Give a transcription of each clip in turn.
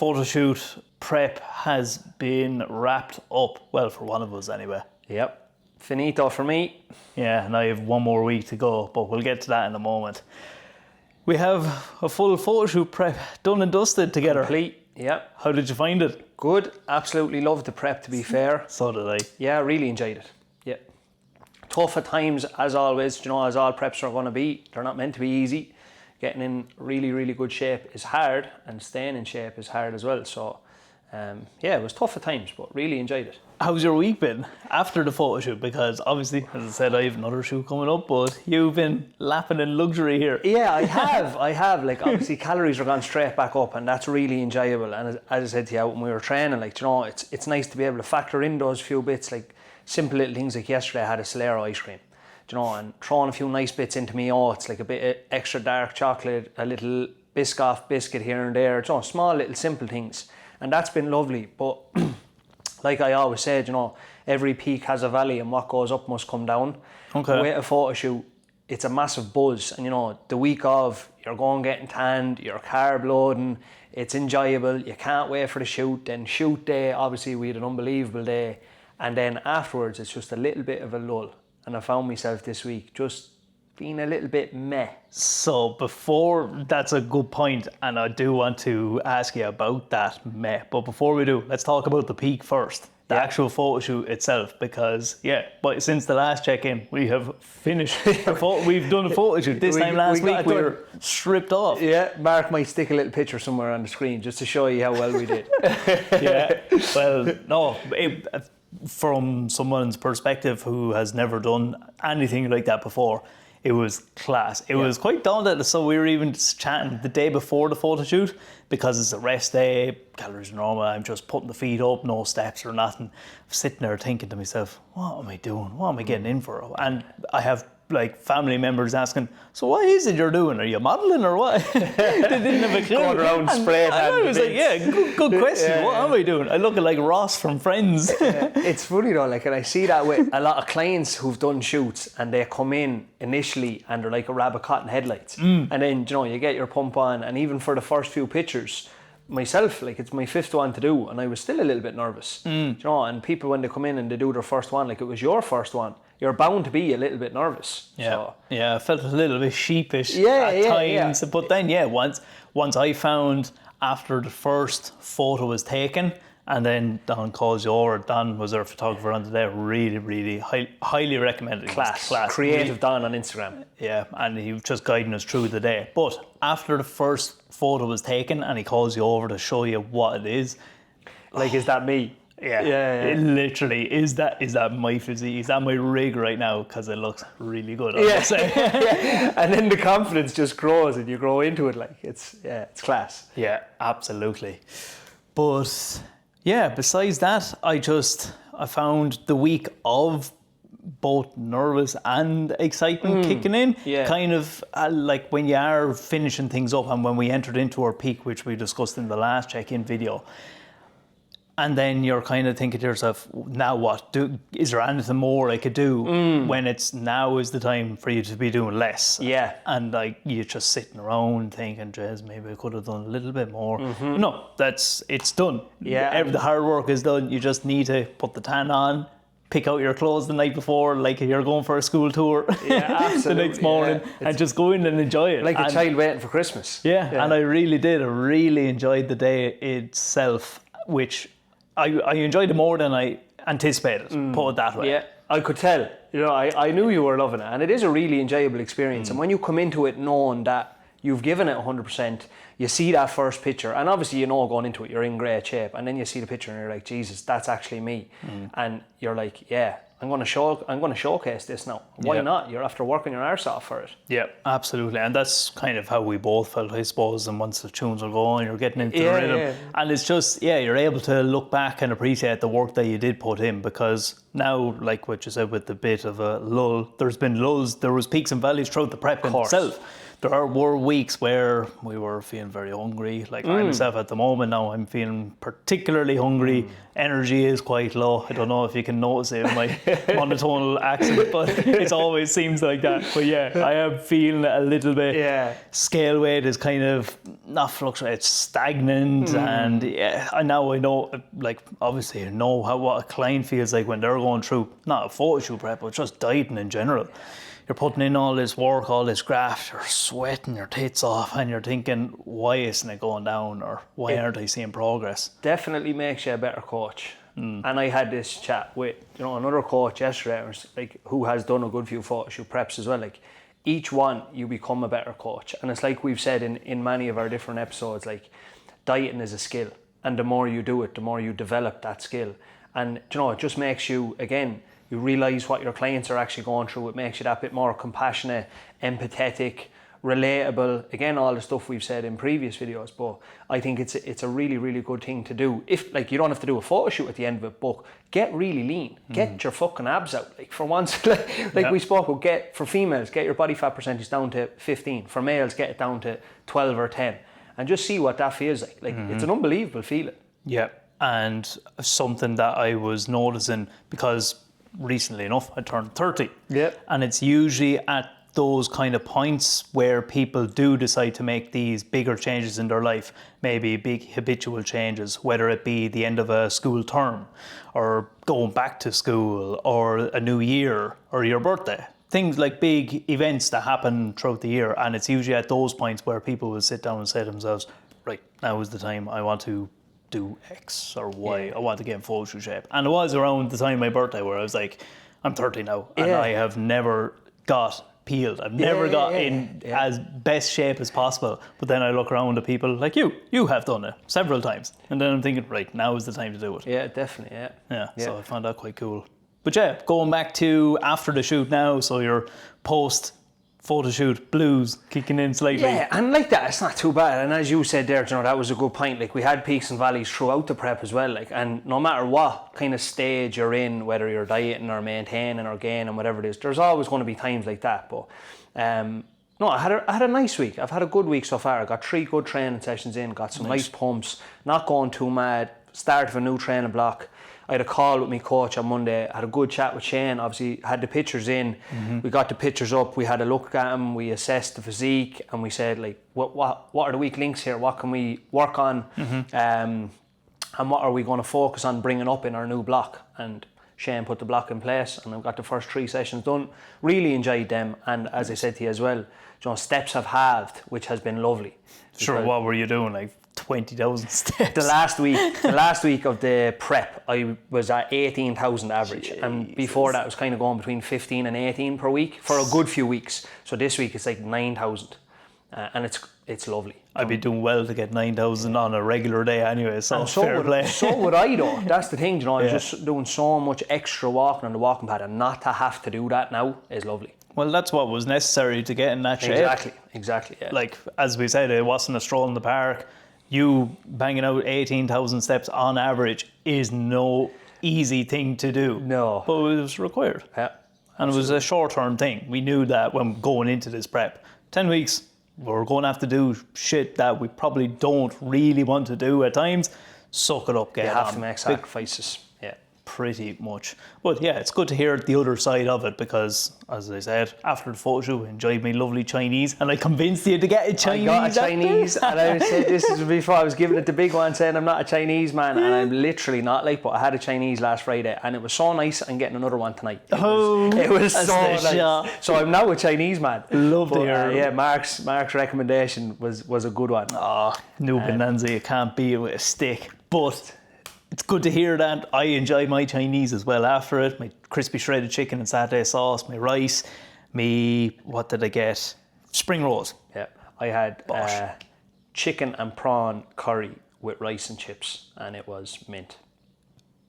photo shoot prep has been wrapped up. Well, for one of us anyway. Yep. Finito for me. Yeah, and I have one more week to go, but we'll get to that in a moment. We have a full photo shoot prep done and dusted together. Complete. Yep. How did you find it? Good. Absolutely loved the prep, to be fair. So did I. Yeah, really enjoyed it. Yeah. Tough at times, as always, you know, as all preps are going to be. They're not meant to be easy. Getting in really, really good shape is hard, and staying in shape is hard as well. So, yeah, it was tough at times, but really enjoyed it. How's your week been after the photo shoot? Because obviously, as I said, I have another shoot coming up, but you've been lapping in luxury here. Yeah, I have. Like, obviously, calories are gone straight back up, and that's really enjoyable. And as I said to you when we were training, like, you know, it's nice to be able to factor in those few bits, like simple little things. Like yesterday, I had a Solero ice cream, you know, and throwing a few nice bits into me oats, like a bit of extra dark chocolate, a little Biscoff biscuit here and there, you know, small little simple things, and that's been lovely. But like I always said, you know, every peak has a valley, and what goes up must come down. Okay. With a photo shoot, it's a massive buzz, and you know, the week of, you're going getting tanned, you're carb loading, it's enjoyable, you can't wait for the shoot. Then shoot day, obviously we had an unbelievable day, and then afterwards it's just a little bit of a lull. And I found myself this week just being a little bit meh. So that's a good point, and I do want to ask you about that meh. But before we do, let's talk about the peak first. The actual photo shoot itself, because but since the last check-in, we have finished. We've done a photo shoot. This time last week we were stripped off. Yeah, Mark might stick a little picture somewhere on the screen just to show you how well we did. Yeah, well, no, from someone's perspective who has never done anything like that before, it was class. It was quite daunting. So we were even just chatting the day before the photo shoot, because it's a rest day, calories are normal, I'm just putting the feet up, no steps or nothing. I'm sitting there thinking to myself, what am I doing? What am I getting in for? And I have like family members asking, so what is it you're doing? Are you modelling or what? They didn't have a clue. Going around spraying and I was like, good question. What am I doing? I look like Ross from Friends. It's funny though, like, and I see that with a lot of clients who've done shoots, and they come in initially and they're like a rabbit caught in headlights. And then, you know, you get your pump on, and even for the first few pictures, myself, like, it's my fifth one to do, and I was still a little bit nervous. You know, and people, when they come in and they do their first one, like it was your first one, you're bound to be a little bit nervous. Yeah, I felt a little bit sheepish at times. But then, once I found, after the first photo was taken, and then Don calls you over. Don was our photographer on the day. Really, really highly recommended. Class. Creative Don on Instagram. Yeah, and he was just guiding us through the day. But after the first photo was taken and he calls you over to show you what it is. Like, is that me? Yeah. It literally, is that my physique? Is that my rig right now? Because it looks really good, I would say. And then the confidence just grows and you grow into it. Like, it's class. Yeah, absolutely. But yeah, besides that, I found the week of both nervous and excitement kicking in. Yeah. Kind of like when you are finishing things up, and when we entered into our peak, which we discussed in the last check-in video. And then you're kind of thinking to yourself, now what? Is there anything more I could do when now is the time for you to be doing less? Yeah. And like, you're just sitting around thinking, Jez, maybe I could have done a little bit more. No, it's done. Yeah. The hard work is done. You just need to put the tan on, pick out your clothes the night before, like you're going for a school tour the next morning, and just go in and enjoy it. Like a child waiting for Christmas. Yeah, and I really did. I really enjoyed the day itself, which I enjoyed it more than I anticipated, put it that way. Yeah, I could tell. You know, I knew you were loving it, and it is a really enjoyable experience. And when you come into it knowing that you've given it 100%, you see that first picture, and obviously you know going into it you're in great shape, and then you see the picture and you're like, Jesus, that's actually me. And you're like, yeah, I'm going to showcase this now. Why not? You're after working your arse off for it. Yeah, absolutely. And that's kind of how we both felt, I suppose. And once the tunes are going, you're getting into the rhythm. And it's just, you're able to look back and appreciate the work that you did put in, because now, like what you said, with the bit of a lull, there's been lulls, there was peaks and valleys throughout the prep in itself. there were weeks where we were feeling very hungry. Like I myself at the moment now, I'm feeling particularly hungry. Energy is quite low. I don't know if you can notice it in my monotonal accent, but it always seems like that. But yeah, I am feeling a little bit. Yeah. Scale weight is kind of not fluctuating, it's stagnant. And yeah, I know, like obviously I know what a client feels like when they're going through, not a photo shoot prep, but just dieting in general. You're putting in all this work, all this graft, you're sweating your tits off, and you're thinking, why isn't it going down, or why aren't I seeing progress? Definitely makes you a better coach. And I had this chat with another coach yesterday, like, who has done a good few photo shoot preps as well. Like, each one you become a better coach, and it's like we've said in many of our different episodes, like, dieting is a skill, and the more you do it, the more you develop that skill. And it just makes you, again, you realise what your clients are actually going through. It makes you that bit more compassionate, empathetic, relatable. Again, all the stuff we've said in previous videos, but I think it's a really, really good thing to do. If, like, you don't have to do a photo shoot at the end of it, but get really lean. Get your fucking abs out. Like, for once, we spoke about, for females, get your body fat percentage down to 15. For males, get it down to 12 or 10. And just see what that feels like. Like, it's an unbelievable feeling. Yeah, and something that I was noticing, because recently enough, I turned 30. Yep. And it's usually at those kind of points where people do decide to make these bigger changes in their life, maybe big habitual changes, whether it be the end of a school term, or going back to school, or a new year, or your birthday. Things like big events that happen throughout the year. And it's usually at those points where people will sit down and say to themselves, right, now is the time I want to do X or Y. Yeah. I want to get in photo shoot shape. And it was around the time of my birthday where I was like, I'm 30 now, and I have never got peeled. I've never got in as best shape as possible. But then I look around at people like you have done it several times. And then I'm thinking, right, now is the time to do it. Yeah, definitely, Yeah, so I found that quite cool. But yeah, going back to after the shoot now, so your post photo shoot blues kicking in slightly. Yeah, and like that, it's not too bad. And as you said there, that was a good point. Like, we had peaks and valleys throughout the prep as well. Like, and no matter what kind of stage you're in, whether you're dieting or maintaining or gaining, whatever it is, there's always going to be times like that. But no, I had a nice week. I've had a good week so far. I got 3 good training sessions in, got some nice pumps, not going too mad. Start of a new training block. I had a call with my coach on Monday. I had a good chat with Shane. Obviously, had the pictures in. We got the pictures up. We had a look at them. We assessed the physique, and we said, like, what are the weak links here? What can we work on? And what are we going to focus on bringing up in our new block? And Shane put the block in place, and I've got the first 3 sessions done. Really enjoyed them, and as I said to you as well, steps have halved, which has been lovely. Sure, what were you doing? Like 20,000 steps? The last week of the prep, I was at 18,000 average. Jesus. And before that, I was kind of going between 15 and 18 per week for a good few weeks. So this week it's like 9,000, and it's lovely. I'd be doing well to get 9,000 on a regular day anyway, so fair play. So would I though. That's the thing, I'm just doing so much extra walking on the walking pad, and not to have to do that now is lovely. Well, that's what was necessary to get in that shape. Exactly, yeah. Like, as we said, it wasn't a stroll in the park. You banging out 18,000 steps on average is no easy thing to do. No. But it was required. Yeah. And it was a short-term thing. We knew that when going into this prep. 10 weeks, we're going to have to do shit that we probably don't really want to do at times. Suck it up, get you on. You have to make sacrifices. Yeah. Pretty much. But yeah, it's good to hear the other side of it, because, as I said, after the photo shoot, I enjoyed my lovely Chinese, and I convinced you to get a Chinese. I got a Chinese, and I said this is before I was giving it the big one, saying I'm not a Chinese man, and I'm literally not, like, but I had a Chinese last Friday, and it was so nice. I'm getting another one tonight. It was so nice. So I'm now a Chinese man. Love to hear. Yeah, Mark's recommendation was a good one. New Bonanza, you can't beat it with a stick. But it's good to hear that. I enjoy my Chinese as well after it. My crispy shredded chicken and satay sauce, my rice, what did I get? Spring rolls. Yeah, I had chicken and prawn curry with rice and chips, and it was mint.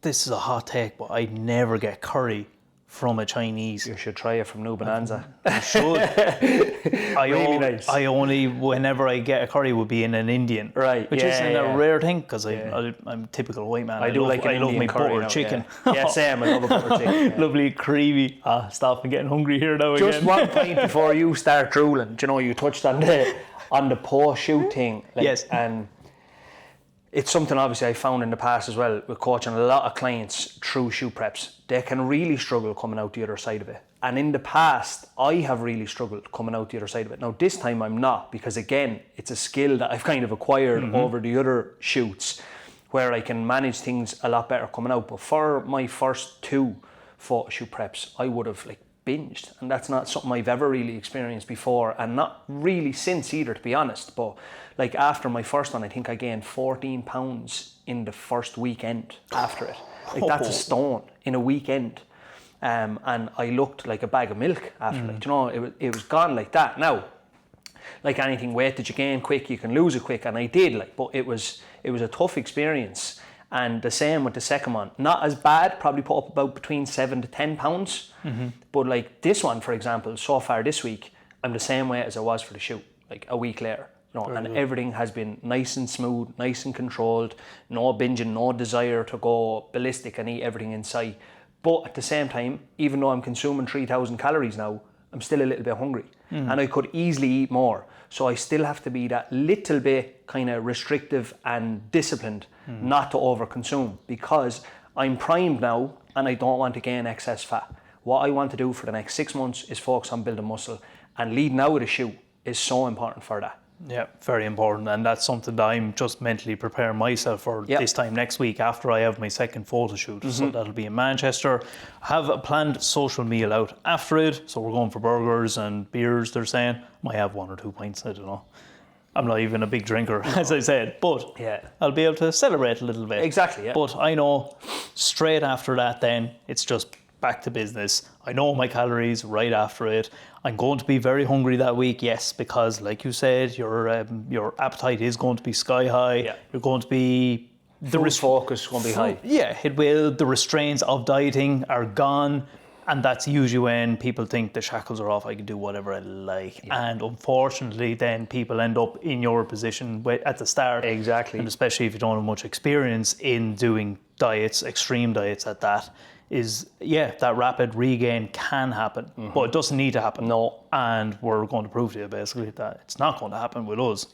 This is a hot take, but I never get curry from a Chinese. You should try it from New Bonanza. You should. Really nice. I only, whenever I get a curry, would be in an Indian. Right, Which isn't a rare thing, because I'm a typical white man. I do like an I love Indian my curry butter now, chicken. Yeah, same. I love a butter chicken. Yeah. Lovely, creamy. Stop, I'm getting hungry here now Just again. one point before you start drooling. Do you know, you touched on the post-shoot thing. Like, Yes. And it's something obviously I found in the past as well with coaching a lot of clients through shoot preps. They can really struggle coming out the other side of it. And in the past, I have really struggled coming out the other side of it. Now, this time I'm not, because again, it's a skill that I've kind of acquired over the other shoots where I can manage things a lot better coming out. But for my first 2 photo shoot preps, I would have like binged, and that's not something I've ever really experienced before, and not really since either, to be honest. But like after my first one, I think I gained 14 pounds in the first weekend after it. Like that's a stone in a weekend. And I looked like a bag of milk after it. You know, it was gone like that. Now, like anything, weight that you gain quick, you can lose it quick, and I did. Like, but it was a tough experience. And the same with the second one. Not as bad, probably put up about between 7 to 10 pounds. But like this one, for example, so far this week, I'm the same weight as I was for the shoot, like a week later. You know, and everything has been nice and smooth, nice and controlled, no binging, no desire to go ballistic and eat everything in sight. But at the same time, even though I'm consuming 3,000 calories now, I'm still a little bit hungry. And I could easily eat more. So I still have to be that little bit kind of restrictive and disciplined not to overconsume, because I'm primed now and I don't want to gain excess fat. What I want to do for the next 6 months is focus on building muscle, and leading out of the shoot is so important for that. Yeah, very important, and that's something that I'm just mentally preparing myself for this time next week after I have my second photo shoot. So that'll be in Manchester. Have a planned social meal out after it, so we're going for burgers and beers, they're saying. Might have 1 or 2 pints, I don't know. I'm not even a big drinker, as I said, but I'll be able to celebrate a little bit. Exactly, yeah. But I know straight after that then, it's just back to business. I know my calories right after it. I'm going to be very hungry that week, yes, because like you said, your appetite is going to be sky high. Yeah. You're going to be... The focus is going to be high. Yeah, it will. The restraints of dieting are gone. And that's usually when people think the shackles are off, I can do whatever I like. Yeah. And unfortunately, then people end up in your position at the start. Exactly. And especially if you don't have much experience in doing diets, extreme diets at that, that rapid regain can happen. But it doesn't need to happen. No. And we're going to prove to you basically that it's not going to happen with us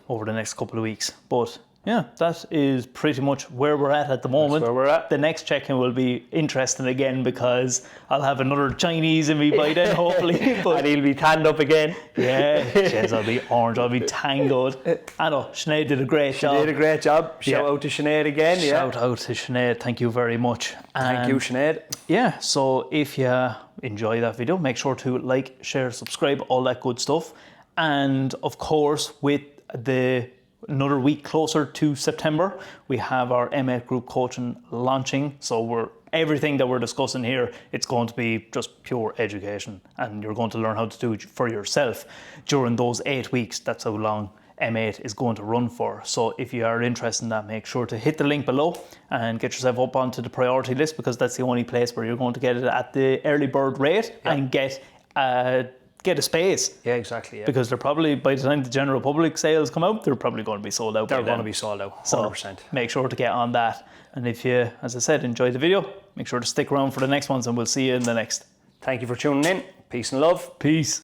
over the next couple of weeks. But yeah, that is pretty much where we're at the moment. That's where we're at. The next check-in will be interesting again, because I'll have another Chinese in me by then, hopefully. But and he'll be tanned up again. Yeah, jeez, I'll be orange, I'll be tangled. I know, Sinead did a great job. She did a great job. Shout out to Sinead again. Shout out to Sinead, thank you very much. Thank you, Sinead. Yeah, so if you enjoy that video, make sure to like, share, subscribe, all that good stuff. And of course, with another week closer to September, we have our EM8 Group Coaching launching. So everything that we're discussing here, it's going to be just pure education, and you're going to learn how to do it for yourself during those 8 weeks. That's how long EM8 is going to run for. So if you are interested in that, make sure to hit the link below and get yourself up onto the priority list, because that's the only place where you're going to get it at the early bird rate and get a space. Yeah, exactly. Yeah. Because they're probably, by the time the general public sales come out, they're probably going to be sold out. They're going to be sold out, 100%. So make sure to get on that. And if you, as I said, enjoyed the video, make sure to stick around for the next ones, and we'll see you in the next. Thank you for tuning in. Peace and love. Peace.